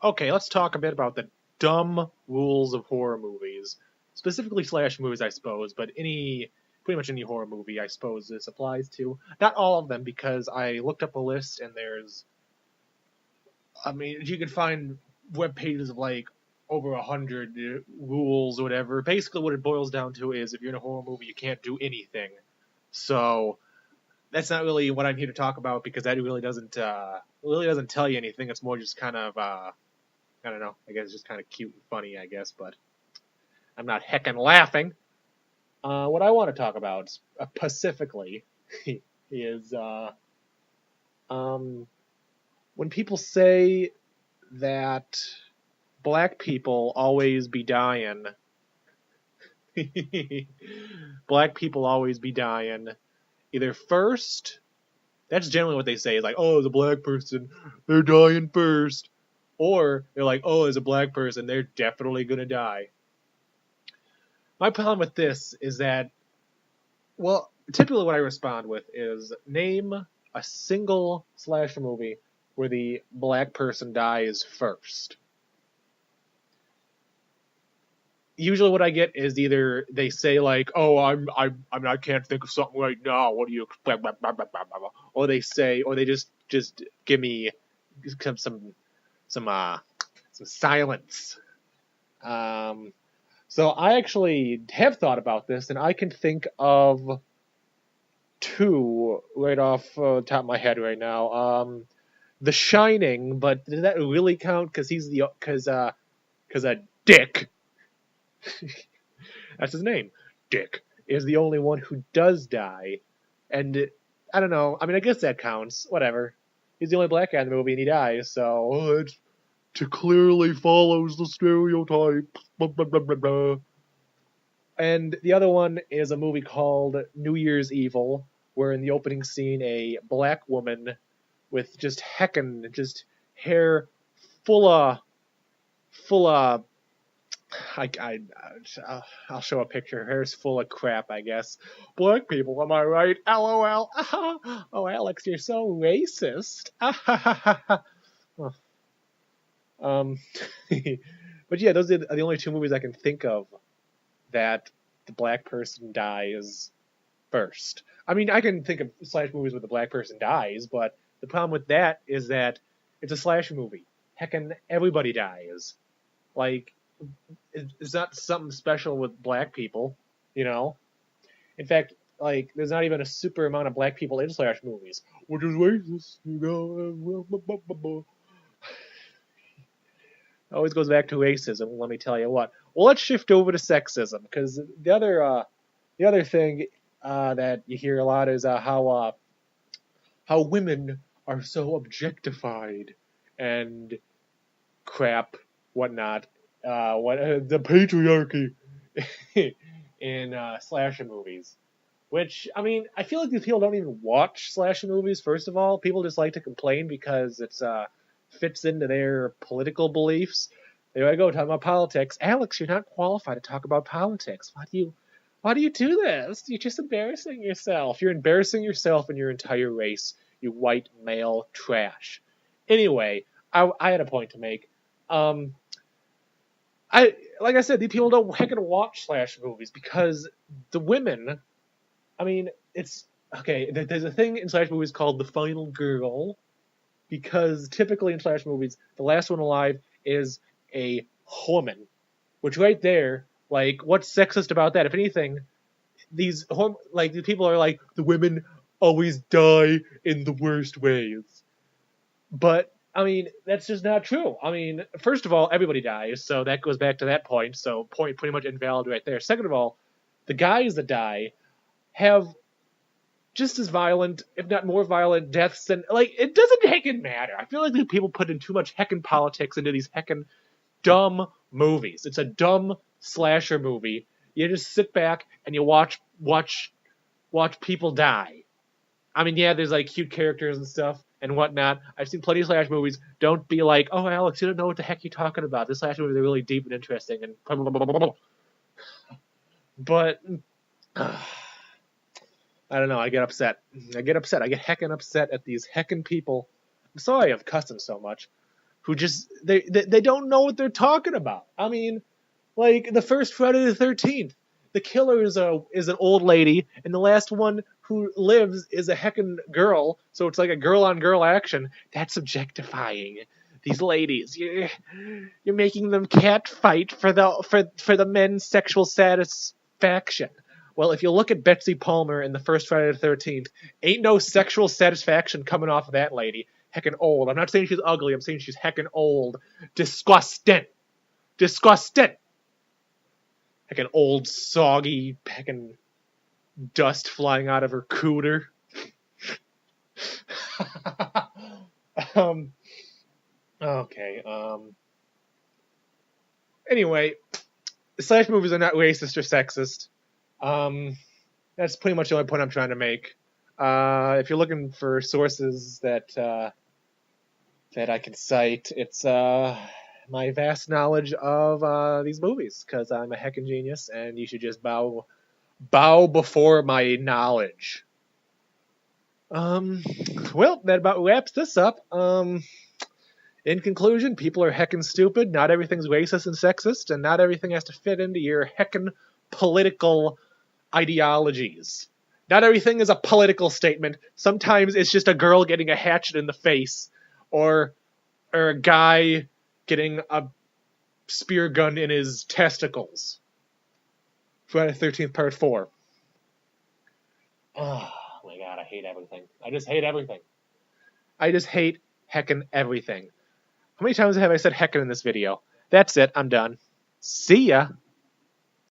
Okay, let's talk a bit about the dumb rules of horror movies. Specifically slash movies, I suppose, but pretty much any horror movie, I suppose this applies to. Not all of them, because I looked up a list and you can find web pages of like over 100 rules or whatever. Basically, what it boils down to is if you're in a horror movie, you can't do anything. So that's not really what I'm here to talk about because that really doesn't tell you anything. It's more just kind of I don't know. I guess it's just kind of cute and funny, I guess, but I'm not heckin' laughing. What I want to talk about specifically is when people say that black people always be dying. Black people always be dying. Either first, that's generally what they say, is like, oh, as a black person, they're dying first. Or they're like, oh, as a black person, they're definitely going to die. My problem with this is that, well, typically what I respond with is name a single slasher movie where the black person dies first. Usually what I get is either they say like, oh, I can't think of something right now. What do you expect? Blah, blah, blah, blah, blah. Or they just give me some silence. So I actually have thought about this, and I can think of two right off the top of my head right now. The Shining, but does that really count? Because Dick, that's his name, Dick, is the only one who does die, and I don't know. I mean, I guess that counts. Whatever. He's the only black guy in the movie, and he dies, so it clearly follows the stereotype. Blah, blah, blah, blah, blah. And the other one is a movie called New Year's Evil, where in the opening scene, a black woman with just hair full of, I'll show a picture. Her hair's full of crap, I guess. Black people, am I right? LOL. Oh, Alex, you're so racist. But yeah, those are the only two movies I can think of that the black person dies first. I mean, I can think of slash movies where the black person dies, but the problem with that is that it's a slash movie. Heckin' everybody dies. Like, it's not something special with black people, you know? In fact, like, there's not even a super amount of black people in slash movies, which is racist, you know? Always goes back to racism, let me tell you what. Well, let's shift over to sexism, because the other thing that you hear a lot is how women are so objectified and crap, whatnot. The patriarchy in slasher movies. Which, I mean, I feel like these people don't even watch slasher movies, first of all. People just like to complain because it's fits into their political beliefs. There I go, talking about politics. Alex, you're not qualified to talk about politics. Why do you do this? You're just embarrassing yourself. You're embarrassing yourself and your entire race, you white male trash. Anyway, I had a point to make. Like I said, these people don't heckin' watch slash movies because the women, I mean, it's okay. There's a thing in slash movies called the final girl, because typically in slash movies, the last one alive is a woman, which right there, like, what's sexist about that? If anything, these people are like, the women always die in the worst ways. But I mean, that's just not true. I mean, first of all, everybody dies, so that goes back to that point. So point pretty much invalid right there. Second of all, the guys that die have just as violent, if not more violent, deaths than, like, it doesn't heckin' matter. I feel like these people put in too much heckin' politics into these heckin' dumb movies. It's a dumb slasher movie. You just sit back and you watch people die. I mean, yeah, there's like cute characters and stuff and whatnot. I've seen plenty of slash movies. Don't be like, oh, Alex, you don't know what the heck you're talking about. This slash movies are really deep and interesting and blah, blah, blah, blah, blah. But I don't know. I get upset. I get heckin' upset at these heckin' people. I'm sorry I've cussed them so much. who just they don't know what they're talking about. I mean, like the first Friday the 13th, the killer is an old lady, and the last one who lives is a heckin' girl. So it's like a girl on girl action. That's objectifying these ladies. You're making them cat fight for the men's sexual satisfaction. Well, if you look at Betsy Palmer in the first Friday the 13th, ain't no sexual satisfaction coming off of that lady. Heckin' old. I'm not saying she's ugly. I'm saying she's heckin' old. Disgusting. Disgusting. Heckin' old, soggy, heckin' dust flying out of her cooter. Okay. Anyway, slash movies are not racist or sexist. That's pretty much the only point I'm trying to make. If you're looking for sources that I can cite, it's my vast knowledge of these movies, because I'm a heckin' genius, and you should just bow before my knowledge. Well, that about wraps this up. In conclusion, people are heckin' stupid. Not everything's racist and sexist, and not everything has to fit into your heckin' political ideologies. Not everything is a political statement. Sometimes it's just a girl getting a hatchet in the face, or a guy getting a spear gun in his testicles. Friday the 13th, Part 4. Oh my god, I hate everything. I just hate everything. I just hate heckin' everything. How many times have I said heckin' in this video? That's it, I'm done. See ya!